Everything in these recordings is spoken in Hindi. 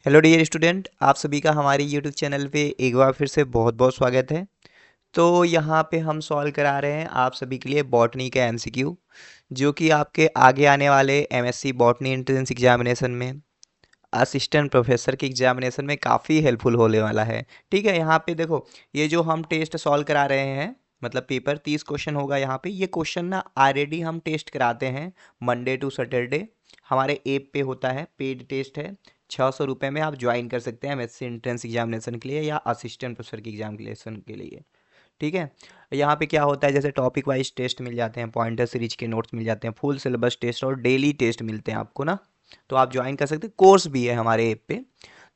हेलो डियर स्टूडेंट, आप सभी का हमारे यूट्यूब चैनल पे एक बार फिर से बहुत बहुत स्वागत है। तो यहाँ पे हम सॉल्व करा रहे हैं आप सभी के लिए बॉटनी का एमसीक्यू, जो कि आपके आगे आने वाले एमएससी बॉटनी एंट्रेंस एग्जामिनेशन में, असिस्टेंट प्रोफेसर के एग्जामिनेशन में काफ़ी हेल्पफुल होने वाला है। ठीक है, यहाँ पे देखो, ये जो हम टेस्ट सॉल्व करा रहे हैं, मतलब पेपर 30 क्वेश्चन होगा यहाँ पे। ये क्वेश्चन ना ऑलरेडी हम टेस्ट कराते हैं मंडे टू सैटरडे, हमारे ऐप पे होता है, पेड टेस्ट है। 600 रुपये में आप ज्वाइन कर सकते हैं एमएससी एंट्रेंस एग्जामिनेशन के लिए या असिस्टेंट प्रोफेसर के एग्जामिनेशन के लिए। ठीक है, यहाँ पे क्या होता है, जैसे टॉपिक वाइज टेस्ट मिल जाते हैं, पॉइंटर सीरीज के नोट्स मिल जाते हैं, फुल सिलेबस टेस्ट और डेली टेस्ट मिलते हैं आपको ना। तो आप ज्वाइन कर सकते हैं, कोर्स भी है हमारे ऐप पे,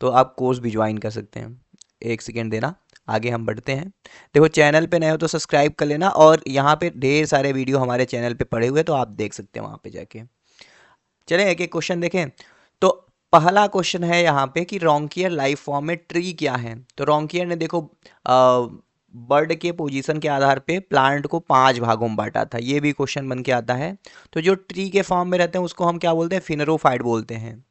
तो आप कोर्स भी ज्वाइन कर सकते हैं। एक सेकेंड देना, आगे हम बढ़ते हैं। देखो, चैनल पे नए हो तो सब्सक्राइब कर लेना, और यहाँ पे ढेर सारे वीडियो हमारे चैनल पे पड़े हुए हैं, तो आप देख सकते हैं वहाँ पे जाके। चलें एक एक क्वेश्चन देखें। तो पहला क्वेश्चन है यहाँ पे कि रोंकियर लाइफ फॉर्म में ट्री क्या है। तो रोंकियर ने देखो बर्ड के पोजीशन के आधार पे प्लांट को 5 भागों में बांटा था, ये भी क्वेश्चन बन के आता है। तो जो ट्री के फॉर्म में रहते हैं उसको हम क्या बोलते हैं, फिनरोफाइट बोलते हैं।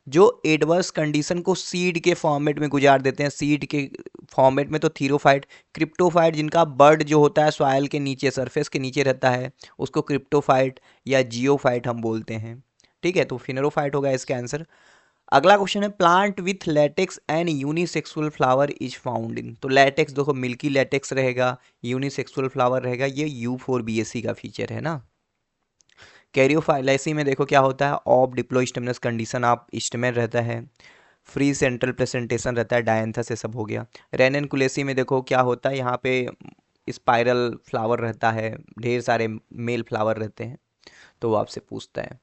जो एडवर्स कंडीशन को सीड के फॉर्मेट में गुजार देते हैं, सीड के फॉर्मेट में, तो थीरोफाइट। क्रिप्टोफाइट, जिनका बर्ड जो होता है सॉइल के नीचे, सरफेस के नीचे रहता है, उसको क्रिप्टोफाइट या जियोफाइट हम बोलते हैं। ठीक है, तो फिनरोफाइट होगा इसका आंसर। अगला क्वेश्चन है, plant with latex and unisexual flower is found in. तो लेटेक्स देखो, मिल्की लेटेक्स रहेगा, यूनिसेक्सुअल फ्लावर रहेगा, ये U4BSC का फीचर है ना। कैरियोफाइलेसी में देखो क्या होता है, ऑफ डिप्लोस्टेमनस कंडीशन आप स्टेमेन रहता है, फ्री सेंट्रल प्रेजेंटेशन रहता है, डायंथस से सब हो गया। रेननकुलेसी में देखो क्या होता है, यहाँ पे स्पाइरल फ्लावर रहता है, ढेर सारे मेल फ्लावर रहते हैं, तो वो आपसे पूछता है।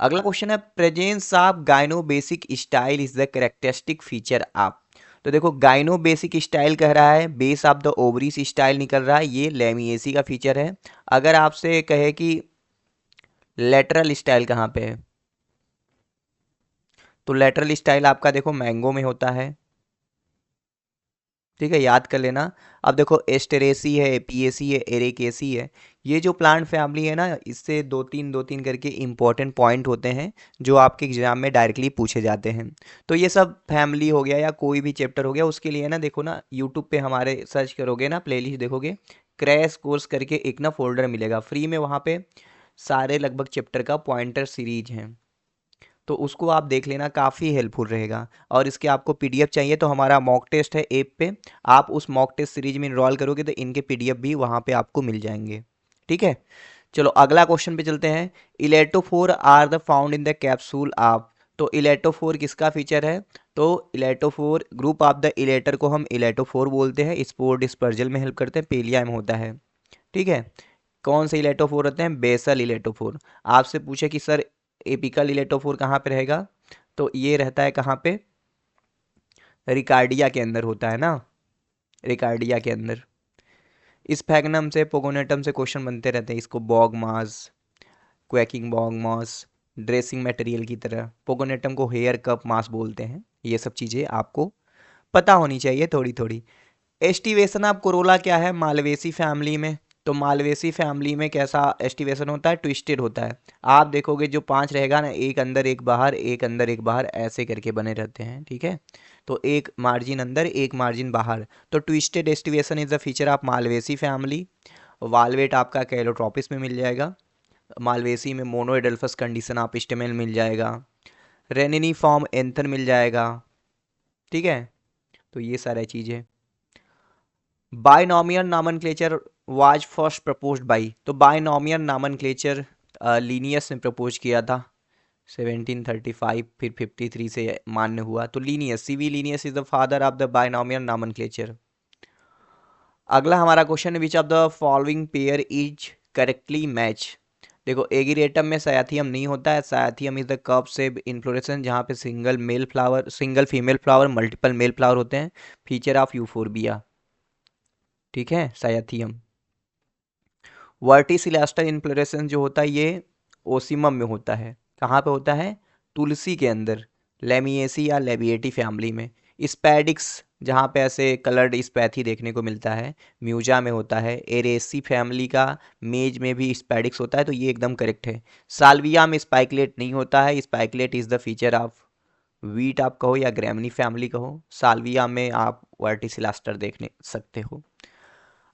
अगला क्वेश्चन है, presence of gyno basic style is the characteristic feature of. तो देखो, गाइनो बेसिक स्टाइल कह रहा है, base of the ovaries style निकल रहा है, ये लेमिएसी का फीचर है। अगर आपसे कहे कि लेटरल स्टाइल कहाँ पे है, तो लेटरल स्टाइल आपका देखो मैंगो में होता है। ठीक है, याद कर लेना। अब देखो, एस्टेरेसी है, एपीएसी है, एरेकेसी है, ये जो प्लांट फैमिली है ना, इससे दो तीन करके इंपॉर्टेंट पॉइंट होते हैं जो आपके एग्जाम में डायरेक्टली पूछे जाते हैं। तो ये सब फैमिली हो गया या कोई भी चैप्टर हो गया, उसके लिए ना देखो ना, यूट्यूब पे हमारे सर्च करोगे ना, प्लेलिस्ट देखोगे, क्रैश कोर्स करके एक ना फोल्डर मिलेगा फ्री में, वहाँ पे सारे लगभग चैप्टर का पॉइंटर सीरीज हैं, तो उसको आप देख लेना, काफ़ी हेल्पफुल रहेगा। और इसके आपको पीडीएफ चाहिए तो हमारा मॉक टेस्ट है ऐप पे, आप उस मॉक टेस्ट सीरीज में इनरोल करोगे तो इनके पीडीएफ भी वहाँ पे आपको मिल जाएंगे। ठीक है, चलो अगला क्वेश्चन पे चलते हैं। Electrophore are the found in the capsule of. तो इलेक्ट्रोफोर किसका फीचर है, तो electrophore group of the elater को हम इलेक्ट्रोफोर बोलते हैं, स्पोर डिस्पर्जल में हेल्प करते हैं, पेलिया में होता है। ठीक है, कौन से इलेक्ट्रोफोर होते हैं, बेसल इलेक्ट्रोफोर। आपसे पूछे कि सर एपिकल इलेक्ट्रोफोर कहाँ पे रहेगा, तो ये रहता है कहाँ पे, रिकार्डिया के अंदर होता है ना, रिकार्डिया के अंदर। स्फैग्नम से, पोगोनेटम से क्वेश्चन बनते रहते हैं, इसको बॉग मास, क्वैकिंग बॉग मास, ड्रेसिंग मटेरियल की तरह। पोगोनेटम को हेयर कप मास बोलते हैं। ये सब चीज़ें आपको पता होनी चाहिए थोड़ी थोड़ी। एस्टिवेशन ऑफ कोरोला क्या है, मालवेसी फैमिली में। तो मालवेसी फैमिली में कैसा एस्टिवेशन होता है, ट्विस्टेड होता है। आप देखोगे जो 5 रहेगा ना, एक अंदर एक बाहर, एक अंदर एक बाहर, ऐसे करके बने रहते हैं। ठीक है, तो एक मार्जिन अंदर, एक मार्जिन बाहर, तो twisted aestivation is the feature of Malvaceae family. Valvate आपका कैलोट्रोपिस में मिल जाएगा, मालवेसी में मोनोएडल्फस कंडीशन आप स्टेमेल मिल जाएगा, रेनिनी फॉर्म एंथर मिल जाएगा। ठीक है, तो ये सारी चीज़ें। Binomial nomenclature was first proposed by. तो बायनॉमियल नामनक्लेचर लीनियस ने प्रपोज किया था 1735, फिर 53 से मान्य हुआ। तो Linnaeus, CV Linnaeus is the father of the binomial nomenclature. अगला हमारा क्वेश्चन है, which of the following pair is correctly match. देखो, एगिरेटम में सायाथियम नहीं होता है, cyathium is the cup shape inflorescence, जहाँ पे single male flower, single female flower, multiple male flower होते हैं, फीचर ऑफ यूफोरबिया। ठीक है, सायाथियम। वर्टिसिलास्टर इन्फ्लोरेसेंस जो होता है ये ओसिमम में होता है, कहाँ पे होता है, तुलसी के अंदर, लेमिएसी या लेबिएटी फैमिली में। स्पैडिक्स, जहाँ पे ऐसे कलर्ड स्पैथी देखने को मिलता है, म्यूजा में होता है। एरेसी फैमिली का मेज में भी स्पैडिक्स होता है, तो ये एकदम करेक्ट है। साल्विया में स्पाइकलेट नहीं होता है, spikelet is the feature of wheat आप कहो या ग्रेमनी फैमिली कहो, साल्विया में आप वर्टिसिलास्टर देखने सकते हो।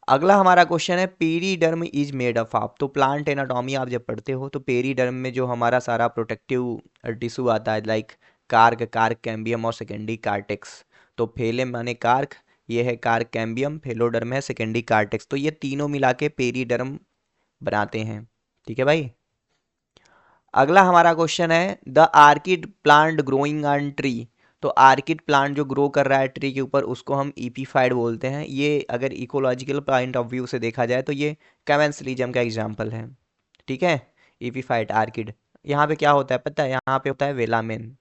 अगला हमारा क्वेश्चन है periderm is made of of. तो प्लांट एनाटॉमी आप जब पढ़ते हो तो पेरीडर्म में जो हमारा सारा प्रोटेक्टिव टिश्यू आता है, लाइक कार्क, कार्क कैम्बियम और सेकेंडरी कार्टेक्स। तो फेलेम माने कार्क, ये है कार्क कैम्बियम, फेलोडर्म है सेकेंडरी कार्टेक्स। तो ये तीनों मिला के पेरीडर्म बनाते हैं। ठीक है भाई। अगला हमारा क्वेश्चन है the orchid plant growing on tree. तो आर्किड प्लांट जो ग्रो कर रहा है ट्री के ऊपर उसको हम ईपीफाइड बोलते हैं। ये अगर इकोलॉजिकल पॉइंट ऑफ व्यू से देखा जाए तो ये कैवेंसलिज्म का एग्जाम्पल है। ठीक है, ईपीफाइड आर्किड। यहाँ पे क्या होता है पता है, यहाँ पे होता है वेलामेन।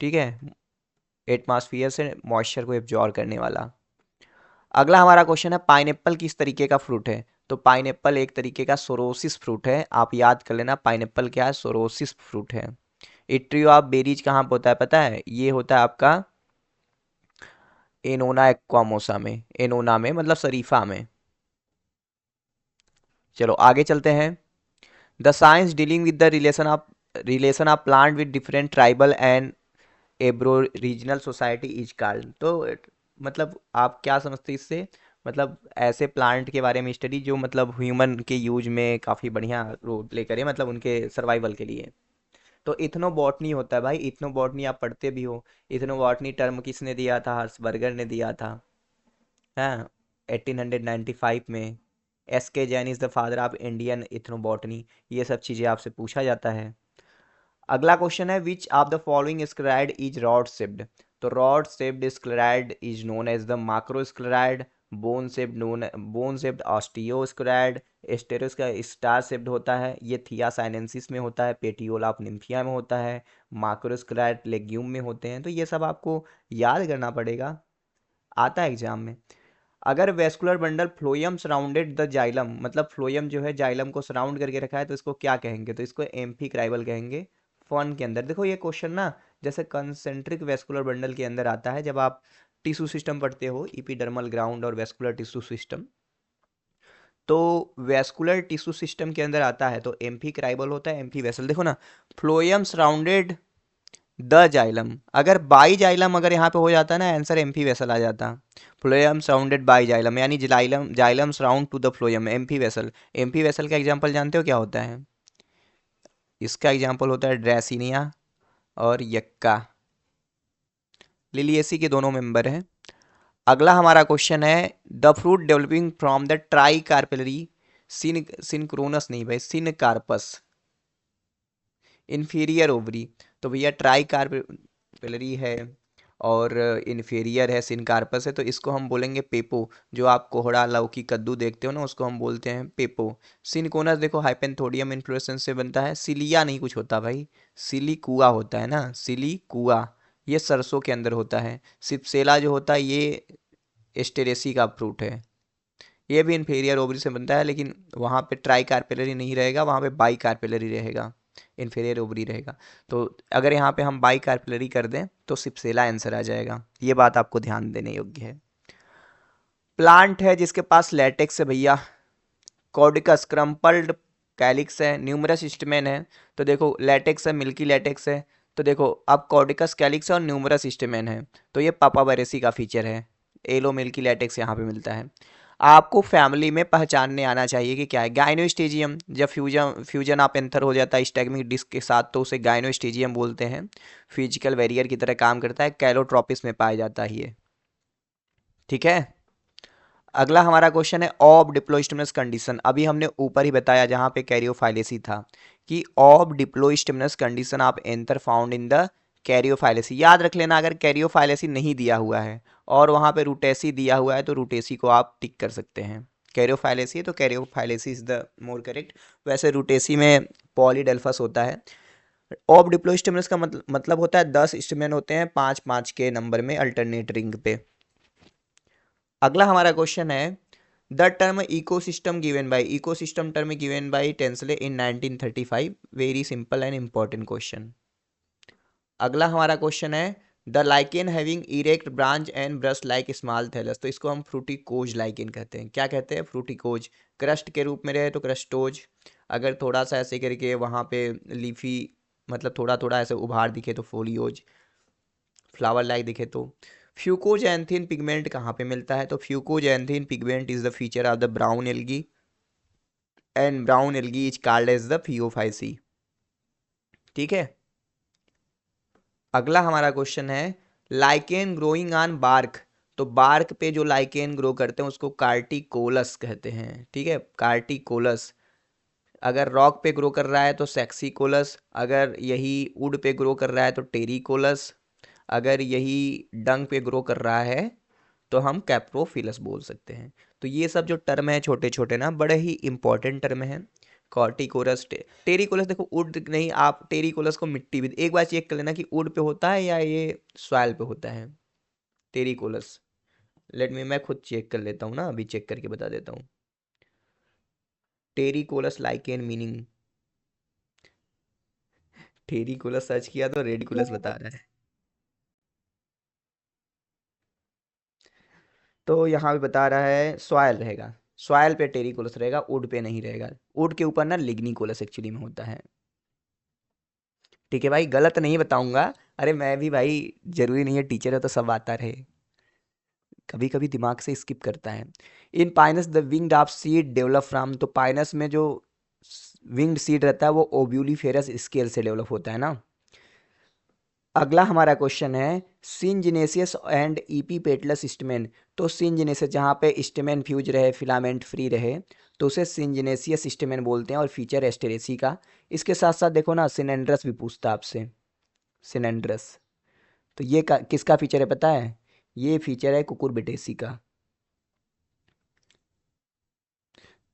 ठीक है, एटमॉस्फेयर से मॉइस्चर को एब्जॉर्ब करने वाला। अगला हमारा क्वेश्चन है पाइनएप्पल किस तरीके का फ्रूट है। तो पाइनएप्पल एक तरीके का सोरोसिस फ्रूट है। आप याद कर लेना पाइनएप्पल क्या है, सोरोसिस फ्रूट है। ट्री ऑफ बेरीज कहाँ पे होता है पता है, ये होता है आपका एनोना एक्वामोसा में, एनोना में मतलब शरीफा में। चलो आगे चलते हैं। The science dealing with the relation of plant with different tribal and aboriginal society is called. तो मतलब आप क्या समझते हैं इससे, मतलब ऐसे प्लांट के बारे में स्टडी जो मतलब ह्यूमन के यूज में काफ़ी बढ़िया रोल प्ले करे, मतलब उनके सर्वाइवल के लिए। तो इथनोबॉटनी होता है भाई, इथनोबॉटनी आप पढ़ते भी हो। इथनोबॉटनी टर्म किसने दिया था, हर्सबर्गर ने दिया था, हाँ, 1895 में। S K Jain is the father of Indian ethnobotany. ये सब चीज़ें आपसे पूछा जाता है। अगला क्वेश्चन है which of the following sclereid is rod shaped. तो rod shaped sclereid is known as the macrosclereid, bone shaped osteosclereid, asteros का स्टार शेप्ड होता है, ये थियासाइनेंसिस में होता है, पेटियोल ऑफ निम्फिया में होता है, माक्रोस्क्लेराइड लेग्यूम में होते हैं। तो ये सब आपको याद करना पड़ेगा, आता है एग्जाम में। अगर vascular bundle phloem surrounded the xylem, मतलब फ्लोयम जो है जाइलम को सराउंड करके रखा है, तो इसको क्या कहेंगे, तो इसको एम्फिक्राइबल कहेंगे। फॉन के अंदर देखो ये क्वेश्चन ना जैसे कंसेंट्रिक वेस्कुलर बंडल के अंदर आता है जब आप टिश्यू सिस्टम पढ़ते हो, इपिडर्मल ग्राउंड और वेस्कुलर टिश्यू सिस्टम। तो वेस्कुलर टिश्यू सिस्टम के अंदर आता है तो एम्फिक्राइबल होता है, एम्फी वेसल। देखो ना, फ्लोयम सराउंडेड द जाइलम, अगर बाई जाइलम अगर यहाँ पे हो जाता ना आंसर एम्फी वेसल आ जाता। फ्लोयम सराउंडेड बाई जाइलम यानी xylem, xylem surround to the phloem, amphivasal. Amphivasal का एग्जांपल जानते हो क्या होता है, इसका एग्जांपल होता है ड्रेसिनिया और यक्का, लिलिएसी के दोनों मेंबर हैं। अगला हमारा क्वेश्चन है the fruit developing from the tricarpellary synchronous नहीं भाई, सिनकार्पस इन्फीरियर ओवरी। तो भैया ट्राई कार्पेलरी है और इन्फीरियर है, सिनकार्पस है, तो इसको हम बोलेंगे पेपो। जो आप कोहड़ा लौकी कद्दू देखते हो ना उसको हम बोलते हैं पेपो। सिनकोनस देखो हाइपेंथोडियम इन्फ्लोरेसेंस से बनता है, सिलिया नहीं कुछ होता भाई, सिलिकुआ होता है ना, सिलिकुआ, ये सरसों के अंदर होता है। सिपसेला जो होता है ये एस्टेरेसी का फ्रूट है, ये भी इन्फीरियर ओवरी से बनता है, लेकिन वहाँ पे ट्राई कार्पेलरी नहीं रहेगा, वहाँ पे बाई कार्पेलरी रहेगा, इन्फीरियर ओवरी रहेगा। तो अगर यहाँ पे हम बाई कार्पेलरी कर दें तो सिप्सेला आंसर आ जाएगा, ये बात आपको ध्यान देने योग्य है। प्लांट है जिसके पास लेटेक्स है भैया, कॉर्डिकस, क्रम्पल्ड कैलिक्स है, न्यूमरस स्टेमेन है। तो देखो लेटेक्स है, मिल्की लेटेक्स है। तो देखो अब कॉर्डिकस कैलिक्स है और न्यूमरस स्टेमेन है, तो ये पापाबरेसी का फीचर है। एलो मिल्की लेटेक्स यहाँ पे मिलता है। आपको फैमिली में पहचानने आना चाहिए कि क्या है, गाइनोस्टेजियम। जब फ्यूजन फ्यूजन आप एंथर हो जाता है स्टैग्मिक डिस्क के साथ तो उसे गाइनोस्टेजियम बोलते हैं। फिजिकल बैरियर की तरह काम करता है, कैलोट्रोपिस में पाया जाता है ये। ठीक है। अगला हमारा क्वेश्चन है ऑफ डिप्लोस्टिमुलस कंडीशन। अभी हमने ऊपर ही बताया जहाँ पे कैरियोफाइलेसी था कि ऑफ डिप्लोस्टिमुलस कंडीशन आप एंथर फाउंड इन द कैरियोफाइलेसी। याद रख लेना अगर कैरियोफाइलेसी नहीं दिया हुआ है और वहाँ पे रूटेसी दिया हुआ है तो रूटेसी को आप टिक कर सकते हैं। कैरियोफाइलेसी है तो कैरियोफाइलेसी इज द मोर करेक्ट। वैसे रूटेसी में पॉलीडेल्फस होता है। ऑफ डिप्लोस्टिमुलस का मतलब होता है 10 स्टेमेन होते हैं 5-5 के नंबर में अल्टरनेट रिंग पे। अगला हमारा क्वेश्चन है the term ecosystem given by, ecosystem term given by Tansley in 1935। Very simple and important question. अगला हमारा क्वेश्चन है the lichen having erect branch and brush like small thallus. तो इसको हम फ्रूटिकोज लाइकेन कहते हैं। क्या कहते हैं, फ्रूटिकोज। क्रस्ट के रूप में रहे तो क्रस्टोज, अगर थोड़ा सा ऐसे करके वहाँ पे लीफी मतलब थोड़ा थोड़ा ऐसे उभार दिखे तो फोलियोज, फ्लावर लाइक दिखे तो। फ्यूकोजैंथिन पिगमेंट कहाँ पे मिलता है? तो fucoxanthin pigment is the feature of the brown algae and brown algae is called as the Phaeophyceae. ठीक है, अगला हमारा क्वेश्चन है लाइकेन ग्रोइंग ऑन बार्क। तो बार्क पे जो लाइकेन ग्रो करते हैं उसको कार्टिकोलस कहते हैं। ठीक है, कार्टिकोलस। अगर रॉक पे ग्रो कर रहा है तो सेक्सिकोलस, अगर यही वुड पे ग्रो कर रहा है तो टेरिकोलस, अगर यही डंग पे ग्रो कर रहा है तो हम कैप्रोफिलस बोल सकते हैं। तो ये सब जो टर्म है छोटे छोटे ना, बड़े ही इंपॉर्टेंट टर्म है। कॉर्टिकोरस, टेरिकोलस, देखो वुड नहीं, आप टेरिकोलस को मिट्टी भी एक बार चेक कर लेना कि वुड पे होता है या ये सॉइल पे होता है टेरिकोलस। लेट मी, मैं खुद चेक कर लेता हूँ ना, अभी चेक करके बता देता हूँ। टेरिकोलस लाइकेन मीनिंग, टेरिकोलस सर्च किया तो रेडिकुलस बता रहा है। तो यहाँ पे बता रहा है सॉयल रहेगा, सॉयल पे टेरिकोलस रहेगा, वुड पे नहीं रहेगा। वुड के ऊपर ना लिग्निकोलस एक्चुअली में होता है। ठीक है भाई, गलत नहीं बताऊंगा। अरे मैं भी भाई, जरूरी नहीं है टीचर है तो सब आता रहे, कभी कभी दिमाग से स्किप करता है। In Pinus the winged of seed develop from, तो पाइनस में जो विंग्ड सीड रहता है वो ओब्यूलीफेरस स्केल से डेवलप होता है ना। अगला हमारा क्वेश्चन है सिंजिनेसियस एंड ईपीपेटलस स्टेमेन। तो सिंजिनेसियस जहाँ पे स्टेमेन फ्यूज रहे, फिलामेंट फ्री रहे, तो उसे सिंजिनेसियस स्टेमेन बोलते हैं और फीचर एस्टेरेसी का। इसके साथ साथ देखो ना, सिनेंड्रस भी पूछता आपसे, सिनेंड्रस। तो ये किसका फीचर है पता है? ये फीचर है कुकुरबिटेसी का।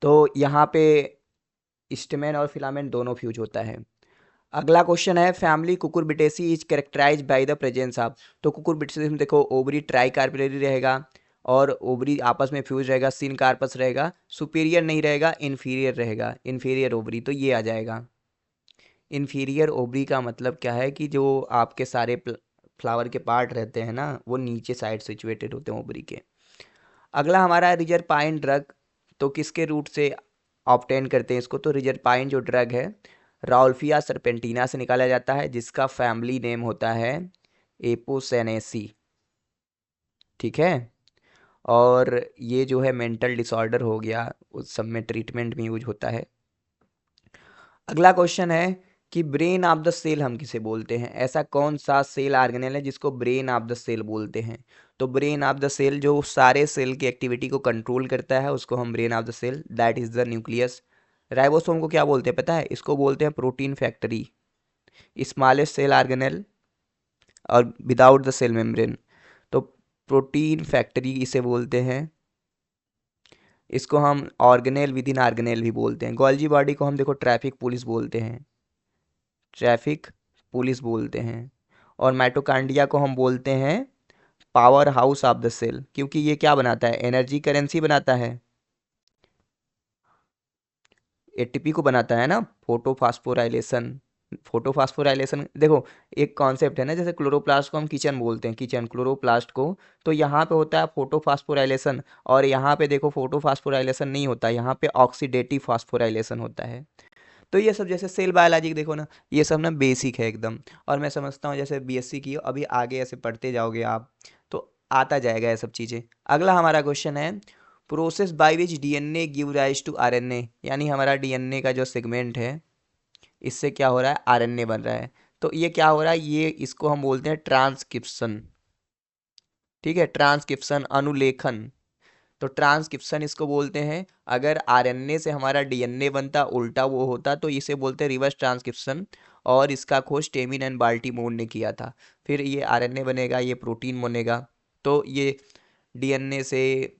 तो यहाँ पे स्टेमेन और फिलामेंट दोनों फ्यूज होता है। अगला क्वेश्चन है family cucurbitaceae is characterize by the presence of. तो कुकुरबिटेसी में देखो ओवरी ट्राई कार्पेलरी रहेगा और ओवरी आपस में फ्यूज रहेगा, सिन कार्पस रहेगा, सुपीरियर नहीं रहेगा, इन्फीरियर रहेगा, इन्फीरियर ओवरी। तो ये आ जाएगा। इन्फीरियर ओवरी का मतलब क्या है कि जो आपके सारे फ्लावर के पार्ट रहते हैं ना, वो नीचे साइड सिचुएटेड होते हैं ओवरी के। अगला हमारा है रिजरपाइन ड्रग। तो किसके रूट से ऑब्टेन करते हैं इसको? तो रिजरपाइन जो ड्रग है राउल्फिया सरपेंटिना से निकाला जाता है, जिसका फैमिली नेम होता है एपोसेनेसी। ठीक है, और ये जो है मेंटल डिसऑर्डर हो गया, उस सब में ट्रीटमेंट में यूज होता है। अगला क्वेश्चन है कि ब्रेन ऑफ द सेल हम किसे बोलते हैं? ऐसा कौन सा सेल ऑर्गेनेल है जिसको ब्रेन ऑफ द सेल बोलते हैं? तो ब्रेन ऑफ द सेल जो सारे सेल की एक्टिविटी को कंट्रोल करता है उसको हम brain of the cell, that is the nucleus. Ribosome को क्या बोलते हैं पता है? इसको बोलते हैं protein factory, smallest cell organelle और विदाउट द सेल मेम्ब्रेन। तो प्रोटीन फैक्ट्री इसे बोलते हैं। इसको हम ऑर्गेनेल विद इन ऑर्गेनेल भी बोलते हैं। गोल्जी बॉडी को हम देखो ट्रैफिक पुलिस बोलते हैं, ट्रैफिक पुलिस बोलते हैं। और माइटोकांड्रिया को हम बोलते हैं powerhouse of the cell, क्योंकि ये क्या बनाता है? एनर्जी करेंसी बनाता है, एटीपी को बनाता है ना, फोटोफास्फोराइलेशन। फोटोफास्फोराइलेशन देखो, एक कॉन्सेप्ट है ना, जैसे क्लोरोप्लास्ट को हम किचन बोलते हैं, किचन क्लोरोप्लास्ट को। तो यहाँ पे होता है फोटोफास्फोराइलेशन, और यहाँ पे देखो फोटोफास्फोराइलेशन नहीं होता, यहाँ पे ऑक्सीडेटिव फास्फोराइलेशन होता है। तो ये सब जैसे सेल बायोलॉजी देखो ना, ये सब ना बेसिक है एकदम। और मैं समझता हूँ जैसे बीएससी की हो, अभी आगे ऐसे पढ़ते जाओगे आप तो आता जाएगा ये सब चीज़ें। अगला हमारा क्वेश्चन है process by which DNA give rise to RNA. यानी हमारा डीएनए का जो सेगमेंट है, इससे क्या हो रहा है? आरएनए बन रहा है। तो ये क्या हो रहा है? ये इसको हम बोलते हैं ट्रांसक्रिप्शन। ठीक है, ट्रांसक्रिप्शन, अनुलेखन। तो ट्रांसक्रिप्शन इसको बोलते हैं। अगर आरएनए से हमारा डीएनए बनता, उल्टा वो होता, तो इसे बोलते हैं रिवर्स ट्रांसक्रिप्शन। और इसका खोज टेमिन एंड बाल्टीमोर ने किया था। फिर ये आरएनए बनेगा, ये प्रोटीन बनेगा। तो ये डीएनए से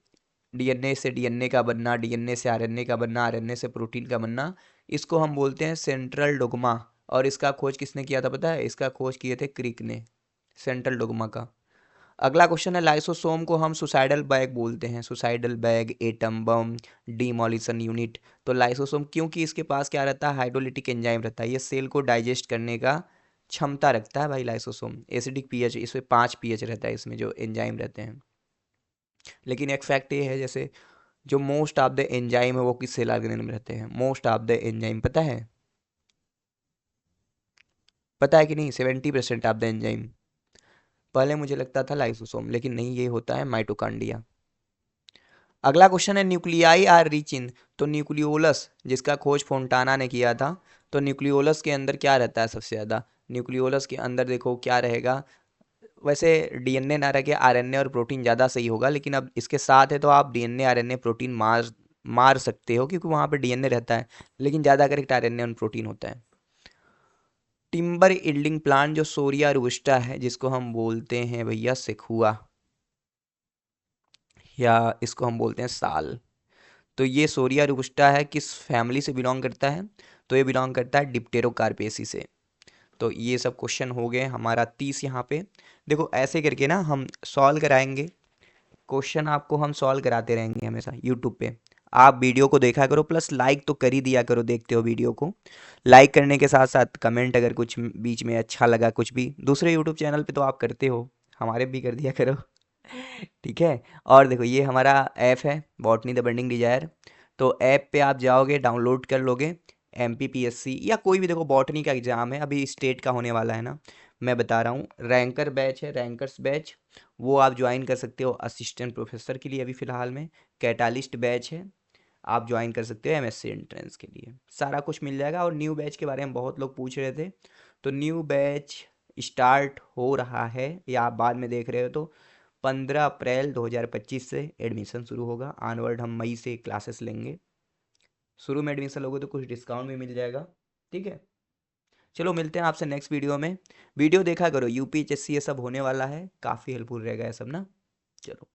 डीएनए से डीएनए का बनना, डीएनए से आरएनए का बनना, आरएनए से प्रोटीन का बनना, इसको हम बोलते हैं सेंट्रल डोग्मा। और इसका खोज किसने किया था पता है? इसका खोज किए थे क्रिक ने, सेंट्रल डोग्मा का। अगला क्वेश्चन है लाइसोसोम को हम सुसाइडल बैग बोलते हैं, suicidal bag, atom bomb, demolition unit. तो लाइसोसोम क्योंकि इसके पास क्या रहता है? हाइड्रोलिटिक एंजाइम रहता है, ये सेल को डाइजेस्ट करने का क्षमता रखता है भाई लाइसोसोम। एसिडिक पीएच, इसमें 5 पीएच रहता है, इसमें जो एंजाइम रहते हैं। लेकिन एक फैक्ट ये है, जैसे जो मोस्ट ऑफ द एंजाइम है वो किस सेल ऑर्गेनेल में रहते हैं? मोस्ट ऑफ द एंजाइम पता है? पता है कि नहीं, 70% ऑफ द एंजाइम। पहले मुझे लगता था लाइसोसोम, लेकिन नहीं, ये होता है माइटोकांड्रिया। अगला क्वेश्चन है न्यूक्लियाई आर रिच इन। तो न्यूक्लियोलस जिसका खोज फोंटाना ने किया था, तो न्यूक्लियोलस के अंदर क्या रहता है सबसे ज़्यादा? न्यूक्लियोलस के अंदर देखो क्या रहेगा। वैसे डीएनए ना रह के आरएनए और प्रोटीन ज़्यादा सही होगा, लेकिन अब इसके साथ है तो आप डीएनए आरएनए प्रोटीन मार मार सकते हो, क्योंकि वहाँ पे डीएनए रहता है, लेकिन ज़्यादा करेक्ट आरएनए और प्रोटीन होता है। टिम्बर इल्डिंग प्लांट जो सोरिया रोबस्टा है, जिसको हम बोलते हैं भैया सेखुआ, या इसको हम बोलते हैं साल। तो ये सोरिया रोबस्टा है, किस फैमिली से बिलोंग करता है? तो ये बिलोंग करता है डिप्टेरोकार्पेसी से। तो ये सब क्वेश्चन हो गए हमारा 30 यहाँ पे। देखो ऐसे करके ना हम सॉल्व कराएंगे क्वेश्चन, आपको हम सॉल्व कराते रहेंगे हमेशा यूट्यूब पे। आप वीडियो को देखा करो, प्लस लाइक तो कर ही दिया करो, देखते हो वीडियो को। लाइक करने के साथ साथ कमेंट, अगर कुछ बीच में अच्छा लगा कुछ भी, दूसरे यूट्यूब चैनल पे तो आप करते हो, हमारे भी कर दिया करो। ठीक है। और देखो ये हमारा ऐप है बॉटनी द बर्निंग डिजायर। तो ऐप पे आप जाओगे, डाउनलोड कर लोगे। MPPSC या कोई भी, देखो बॉटनी का एग्ज़ाम है, अभी स्टेट का होने वाला है ना, मैं बता रहा हूँ। रैंकर बैच है, रैंकर्स बैच, वो आप ज्वाइन कर सकते हो असिस्टेंट प्रोफेसर के लिए अभी फ़िलहाल में। कैटालिस्ट बैच है, आप ज्वाइन कर सकते हो MSc एंट्रेंस के लिए। सारा कुछ मिल जाएगा। और न्यू बैच के बारे में बहुत लोग पूछ रहे थे, तो न्यू बैच स्टार्ट हो रहा है, या आप बाद में देख रहे हो, तो 15 अप्रैल 2025 से एडमिशन शुरू होगा। ऑनवर्ड हम मई से क्लासेस लेंगे। शुरू में एडमिशन लोगे तो कुछ डिस्काउंट भी मिल जाएगा। ठीक है। चलो मिलते हैं आपसे नेक्स्ट वीडियो में। वीडियो देखा करो, UPHSC ये सब होने वाला है, काफ़ी हेल्पफुल रहेगा ये सब ना। चलो।